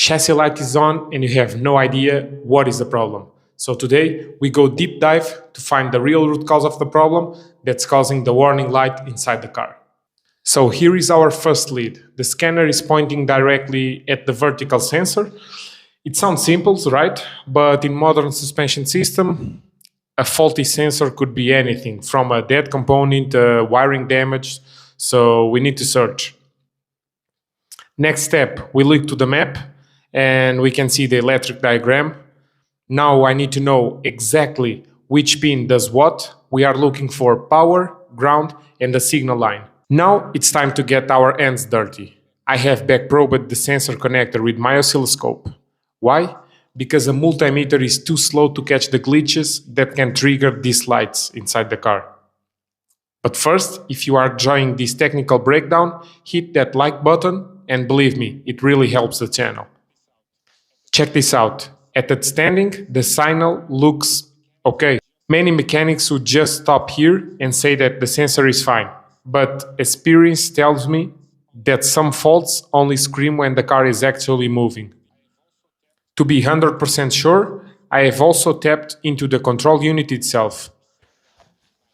chassis light is on and you have no idea what is the problem. So today we go deep dive to find the real root cause of the problem that's causing the warning light inside the car. So here is our first lead. The scanner is pointing directly at the vertical sensor. It sounds simple, right? But in modern suspension system, a faulty sensor could be anything from a dead component, wiring damage. So we need to search. Next step, we look to the map and we can see the electric diagram. Now I need to know exactly which pin does what. We are looking for power, ground, and the signal line. Now it's time to get our hands dirty. I have back-probed the sensor connector with my oscilloscope. Why? Because a multimeter is too slow to catch the glitches that can trigger these lights inside the car. But first, if you are enjoying this technical breakdown, hit that like button and believe me, it really helps the channel. Check this out. At that standing, the signal looks okay. Many mechanics would just stop here and say that the sensor is fine. But experience tells me that some faults only scream when the car is actually moving. To be 100% sure, I have also tapped into the control unit itself.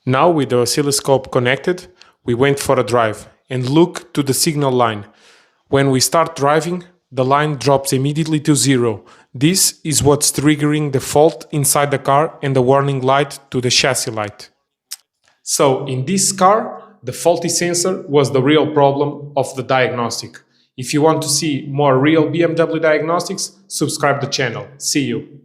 Now with the oscilloscope connected, we went for a drive and look to the signal line. When we start driving, the line drops immediately to zero. This is what's triggering the fault inside the car and the warning light to the chassis light. So in this car, the faulty sensor was the real problem of the diagnostic. If you want to see more real BMW diagnostics, subscribe the channel. See you.